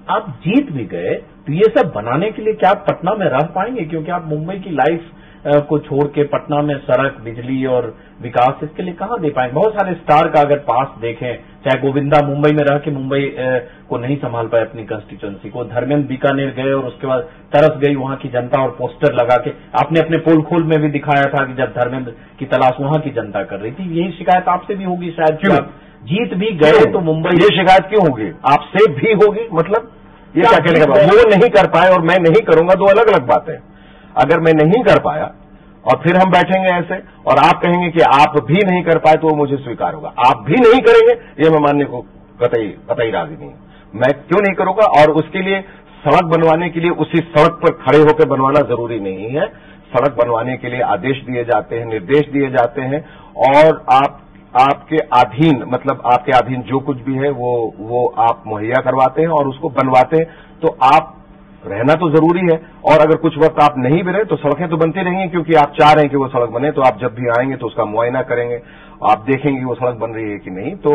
आप जीत भी गए तो ये सब बनाने के लिए क्या आप पटना में रह पाएंगे? क्योंकि आप मुंबई की लाइफ को छोड़ के पटना में सड़क, बिजली और विकास इसके लिए कहां दे पाएंगे? बहुत सारे स्टार का अगर पास देखें, चाहे गोविंदा मुंबई में रह के मुंबई को नहीं संभाल पाए अपनी कंस्टिट्यूंसी को, धर्मेंद्र बीकानेर गए और उसके बाद तरस गई वहां की जनता और पोस्टर लगा के आपने अपने पोल खोल में भी दिखाया था कि जब धर्मेंद्र की तलाश वहां की जनता कर रही थी। यही शिकायत आपसे भी होगी शायद, क्यों जीत भी गए तो मुंबई। ये शिकायत क्यों होगी? आपसे भी होगी? मतलब ये क्या कहने का बात? वो नहीं कर पाए और मैं नहीं करूंगा, दो अलग अलग बातें। अगर मैं नहीं कर पाया और फिर हम बैठेंगे ऐसे और आप कहेंगे कि आप भी नहीं कर पाए तो वो मुझे स्वीकार होगा। आप भी नहीं करेंगे ये मैं मानने को कतई राजी नहीं हूं। मैं क्यों नहीं करूंगा? और उसके लिए सड़क बनवाने के लिए उसी सड़क पर खड़े होकर बनवाना जरूरी नहीं है। सड़क बनवाने के लिए आदेश दिए जाते हैं, निर्देश दिए जाते हैं और आपके अधीन, मतलब आपके अधीन जो कुछ भी है वो आप मुहैया करवाते हैं और उसको बनवाते हैं। तो आप रहना तो जरूरी है और अगर कुछ वक्त आप नहीं भी रहे तो सड़कें तो बनती रहेंगी, क्योंकि आप चाह रहे हैं कि वो सड़क बने। तो आप जब भी आएंगे तो उसका मुआयना करेंगे, आप देखेंगे कि वो सड़क बन रही है कि नहीं। तो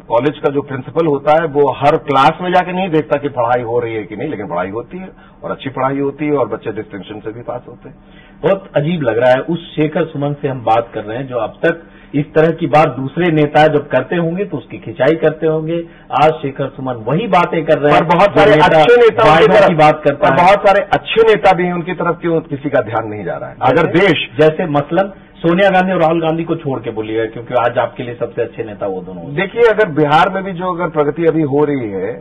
कॉलेज का जो प्रिंसिपल होता है वो हर क्लास में जाके नहीं देखता कि पढ़ाई हो रही है कि नहीं, लेकिन पढ़ाई होती है और अच्छी पढ़ाई होती है और बच्चे डिस्टिंक्शन से भी पास होते हैं। बहुत अजीब लग रहा है, उस शेखर सुमन से हम बात कर रहे हैं जो अब तक इस तरह की बात दूसरे नेता जब करते होंगे तो उसकी खिंचाई करते होंगे। आज शेखर सुमन वही बातें कर रहे हैं। बहुत सारे अच्छे नेता की बात करता है, बहुत सारे अच्छे नेता भी हैं, उनकी तरफ क्यों किसी का ध्यान नहीं जा रहा है? अगर देश जैसे मसलन सोनिया गांधी और राहुल गांधी को छोड़ के बोलिएगा, क्योंकि आज आपके लिए सबसे अच्छे नेता वो दोनों। देखिए, अगर बिहार में भी जो अगर प्रगति अभी हो रही है,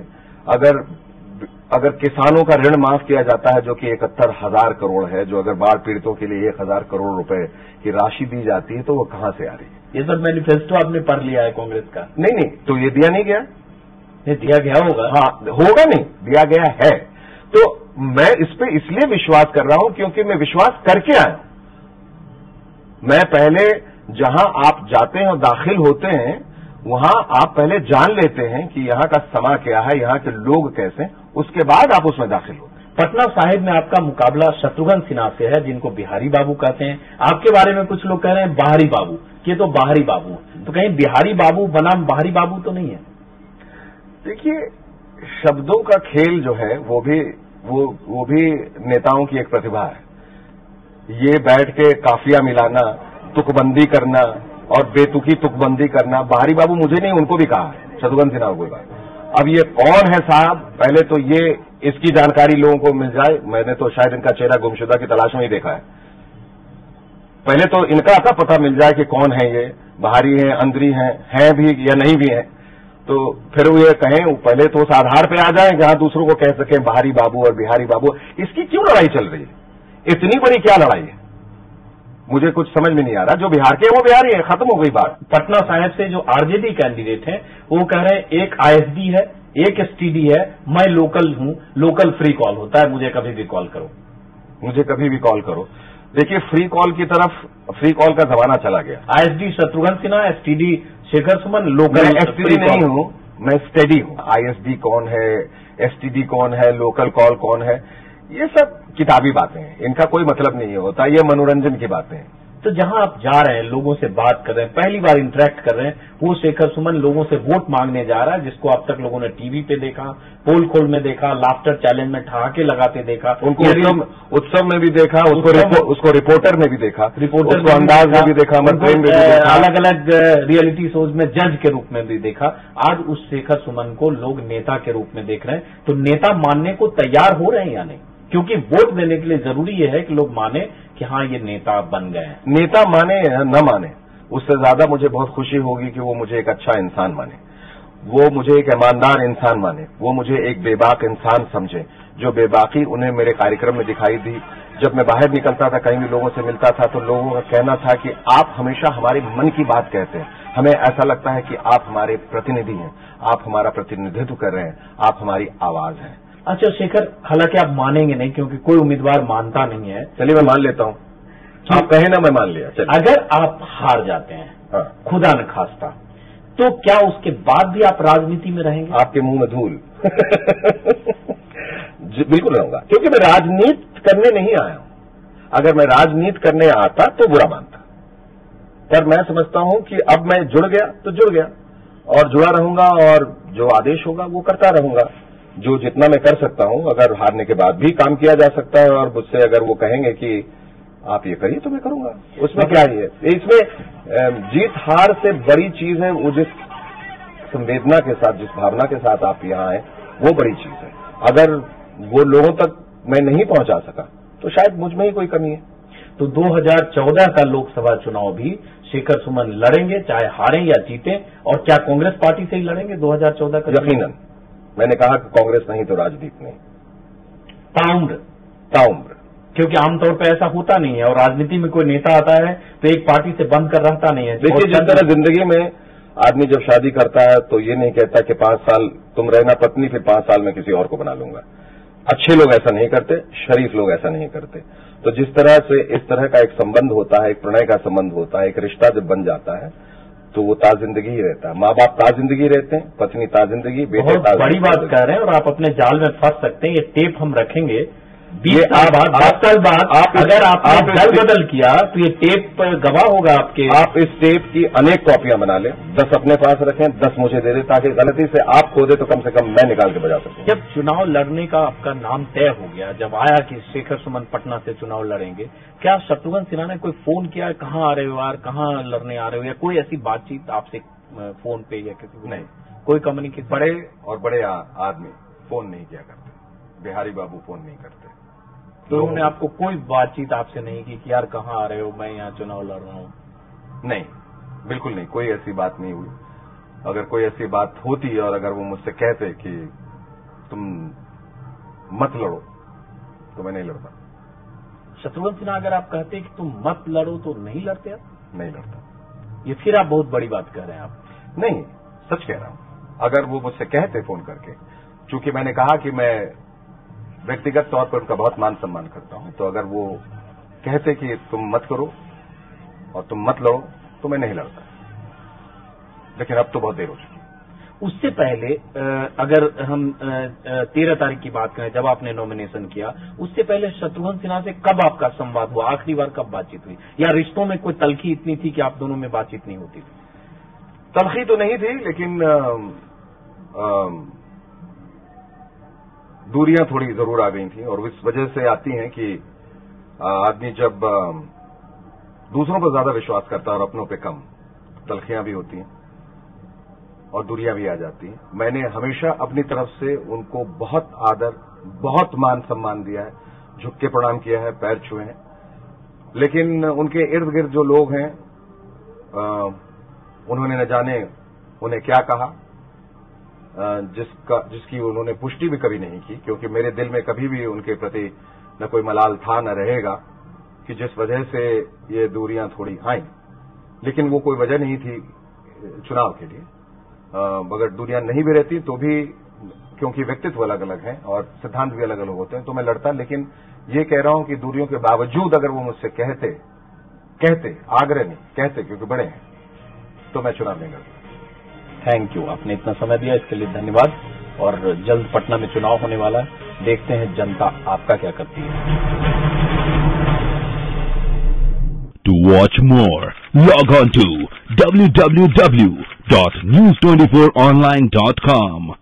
अगर किसानों का ऋण माफ किया जाता है जो कि 71,000 करोड़ है, जो अगर बाढ़ पीड़ितों के लिए 1,000 करोड़ रुपए की राशि दी जाती है, तो वो कहां से आ रही है? ये सब मैनिफेस्टो आपने पढ़ लिया है कांग्रेस का? नहीं, तो ये दिया नहीं गया? नहीं दिया गया होगा। हाँ, होगा नहीं, दिया गया है। तो मैं इस पे इसलिए विश्वास कर रहा हूं क्योंकि मैं विश्वास करके आया। मैं पहले जहां आप जाते हैं और दाखिल होते हैं वहां आप पहले जान लेते हैं कि यहां का समा क्या है, यहां के लोग कैसे हैं, उसके बाद आप उसमें दाखिल होते हैं। पटना साहिब में आपका मुकाबला शत्रुघ्न सिन्हा से है, जिनको बिहारी बाबू कहते हैं। आपके बारे में कुछ लोग कह रहे हैं बाहरी बाबू, ये तो बाहरी बाबू है। तो कहीं बिहारी बाबू बनाम बाहरी बाबू तो नहीं है? देखिए, शब्दों का खेल जो है वो भी नेताओं की एक प्रतिभा है। ये बैठ के काफिया मिलाना, तुकबंदी करना और बेतुकी तुकबंदी करना, बाहरी बाबू मुझे नहीं, उनको भी कहा है, शत्रुघ्न सिन्हा को भी कहा। अब ये कौन है साहब, पहले तो ये इसकी जानकारी लोगों को मिल जाए। मैंने तो शायद इनका चेहरा गुमशुदा की तलाश में ही देखा है। पहले तो इनका पता मिल जाए कि कौन है ये, बाहरी हैं, अंदरी हैं भी या नहीं भी हैं। तो फिर वो ये कहें, पहले तो उस आधार पे आ जाए जहां दूसरों को कह सकें बाहरी बाबू और बिहारी बाबू। इसकी क्यों लड़ाई चल रही है? इतनी बड़ी क्या लड़ाई है? मुझे कुछ समझ में नहीं आ रहा। जो बिहार के वो बिहारी है, खत्म हो गई बात। पटना साहिब से जो आरजेडी कैंडिडेट हैं वो कह रहे हैं एक आईएसडी है, एक एसटीडी है, मैं लोकल हूं, लोकल फ्री कॉल होता है, मुझे कभी भी कॉल करो, मुझे कभी भी कॉल करो। देखिए, फ्री कॉल की तरफ, फ्री कॉल का जमाना चला गया। ISD Shatrughan Sinha, STD Shekhar Suman, local. मैं एसटीडी नहीं हूं, मैं स्टेडी हूं। आईएसडी कौन है, एसटीडी कौन है, लोकल कॉल कौन है, ये सब किताबी बातें हैं, इनका कोई मतलब नहीं होता। ये मनोरंजन की बातें हैं। तो जहां आप जा रहे हैं, लोगों से बात कर रहे हैं, पहली बार इंटरेक्ट कर रहे हैं, वो शेखर सुमन लोगों से वोट मांगने जा रहा है, जिसको अब तक लोगों ने टीवी पे देखा, पोल खोल में देखा, लाफ्टर चैलेंज में ठहाके लगाते देखा, उनको उत्सव में भी देखा, उसको रिपोर्टर में भी देखा, रिपोर्टर को अंदाज में भी देखा, प्रेम में भी देखा, अलग अलग रियलिटी शोज में जज के रूप में भी देखा। आज उस शेखर सुमन को लोग नेता के रूप में देख रहे हैं। तो नेता मानने को तैयार हो रहे हैं या नहीं? क्योंकि वोट देने के लिए जरूरी यह है कि लोग माने कि हाँ ये नेता बन गए हैं। नेता माने या न माने, उससे ज्यादा मुझे बहुत खुशी होगी कि वो मुझे एक अच्छा इंसान माने, वो मुझे एक ईमानदार इंसान माने, वो मुझे एक बेबाक इंसान समझे। जो बेबाकी उन्हें मेरे कार्यक्रम में दिखाई दी, जब मैं बाहर निकलता था, कहीं भी लोगों से मिलता था, तो लोगों का कहना था कि आप हमेशा हमारे मन की बात कहते हैं, हमें ऐसा लगता है कि आप हमारे प्रतिनिधि हैं, आप हमारा प्रतिनिधित्व कर रहे हैं, आप हमारी आवाज हैं। अच्छा शेखर, हालांकि आप मानेंगे नहीं क्योंकि कोई उम्मीदवार मानता नहीं है। चलिए मैं मान लेता हूं, आप कहे ना, मैं मान लिया। अगर आप हार जाते हैं, हाँ, खुदा न खास्ता, तो क्या उसके बाद भी आप राजनीति में रहेंगे? आपके मुंह में धूल। बिल्कुल रहूंगा, क्योंकि मैं राजनीति करने नहीं आया हूं। अगर मैं राजनीति करने आता तो बुरा मानता, पर मैं समझता हूं कि अब मैं जुड़ गया तो जुड़ गया और जुड़ा रहूंगा और जो आदेश होगा वो करता रहूंगा। जो जितना मैं कर सकता हूं, अगर हारने के बाद भी काम किया जा सकता है और मुझसे अगर वो कहेंगे कि आप ये करिए तो मैं करूंगा, उसमें क्या ही है। इसमें जीत हार से बड़ी चीज है वो जिस संवेदना के साथ, जिस भावना के साथ आप यहाँ आए, वो बड़ी चीज है। अगर वो लोगों तक मैं नहीं पहुंचा सका तो शायद मुझ में ही कोई कमी है। तो 2014 का लोकसभा चुनाव भी शेखर सुमन लड़ेंगे, चाहे हारें या जीतें, और क्या कांग्रेस पार्टी से ही लड़ेंगे 2014 का? यकीनन। मैंने कहा कि कांग्रेस नहीं तो राजनीति नहीं। ताउम्र, क्योंकि आमतौर पर ऐसा होता नहीं है, और राजनीति में कोई नेता आता है तो एक पार्टी से बंद कर रहता नहीं है। देखिए, जिस तरह जिंदगी में आदमी जब शादी करता है तो ये नहीं कहता कि 5 साल तुम रहना पत्नी, फिर 5 साल में किसी और को बना लूंगा। अच्छे लोग ऐसा नहीं करते, शरीफ लोग ऐसा नहीं करते। तो जिस तरह से इस तरह का एक संबंध होता है, एक प्रणय का संबंध होता है, एक रिश्ता जब बन जाता है तो वो ताजिंदगी ही रहता है। माँ बाप ताजिंदगी रहते हैं, पत्नी ताजिंदगी, बेटे ताजिंदगी। बड़ी बात कह रहे हैं, और आप अपने जाल में फंस सकते हैं। ये टेप हम रखेंगे 20 साल बाद, 10 साल बाद, अगर आपने दल बदल किया तो ये टेप गवाह होगा आपके। आप इस टेप की अनेक कॉपियां बना लें, 10 अपने पास रखें, 10 मुझे दे दें, ताकि गलती से आप खो दे तो कम से कम मैं निकाल के बजा सकूं। जब चुनाव लड़ने का आपका नाम तय हो गया, जब आया कि शेखर सुमन पटना से चुनाव लड़ेंगे, क्या शत्रुघ्न सिन्हा ने कोई फोन किया, कहाँ आ रहे हो यार, कहाँ लड़ने आ रहे हो, या कोई ऐसी बातचीत आपसे फोन पे या किसी को? नहीं, कोई कम्युनिकेशन? बड़े आदमी फोन नहीं किया करते, बिहारी बाबू फोन नहीं करते। तो उन्होंने आपको कोई बातचीत आपसे नहीं की कि यार कहाँ आ रहे हो, मैं यहाँ चुनाव लड़ रहा हूँ? नहीं, बिल्कुल नहीं, कोई ऐसी बात नहीं हुई। अगर कोई ऐसी बात होती और अगर वो मुझसे कहते कि तुम मत लड़ो तो मैं नहीं लड़ता। शत्रुघ्न सिन्हा अगर आप कहते कि तुम मत लड़ो तो नहीं लड़ते आप? नहीं लड़ता। ये फिर आप बहुत बड़ी बात कह रहे हैं आप। नहीं, सच कह रहा हूं। अगर वो मुझसे कहते फोन करके, चूंकि मैंने कहा कि मैं व्यक्तिगत तौर पर उनका बहुत मान सम्मान करता हूं, तो अगर वो कहते कि तुम मत करो और तुम मत लड़ो तो मैं नहीं लड़ता। लेकिन अब तो बहुत देर हो चुकी है। उससे पहले अगर हम 13 तारीख की बात करें, जब आपने नॉमिनेशन किया, उससे पहले शत्रुघ्न सिन्हा से कब आपका संवाद हुआ? आखिरी बार कब बातचीत हुई? या रिश्तों में कोई तलखी इतनी थी कि आप दोनों में बातचीत नहीं होती थी? तलखी तो नहीं थी, लेकिन दूरियां थोड़ी जरूर आ गई थी, और इस वजह से आती हैं कि आदमी जब दूसरों पर ज्यादा विश्वास करता है और अपनों पे कम, तलखियां भी होती हैं और दूरियां भी आ जाती हैं। मैंने हमेशा अपनी तरफ से उनको बहुत आदर, बहुत मान सम्मान दिया है, झुक के प्रणाम किया है, पैर छुए हैं। लेकिन उनके इर्द गिर्द जो लोग हैं, उन्होंने न जाने उन्हें क्या कहा, जिसकी उन्होंने पुष्टि भी कभी नहीं की, क्योंकि मेरे दिल में कभी भी उनके प्रति न कोई मलाल था न रहेगा, कि जिस वजह से ये दूरियां थोड़ी आईं। लेकिन वो कोई वजह नहीं थी चुनाव के लिए। अगर दूरियां नहीं भी रहती तो भी, क्योंकि व्यक्तित्व अलग अलग हैं और सिद्धांत भी अलग अलग होते हैं, तो मैं लड़ता। लेकिन ये कह रहा हूं कि दूरियों के बावजूद अगर वो मुझसे कहते, आग्रह नहीं कहते, क्योंकि बड़े हैं, तो मैं चुनाव नहीं लड़ता। थैंक यू, आपने इतना समय दिया, इसके लिए धन्यवाद। और जल्द पटना में चुनाव होने वाला है, देखते हैं जनता आपका क्या करती है। To watch more, log on to www.news24online.com.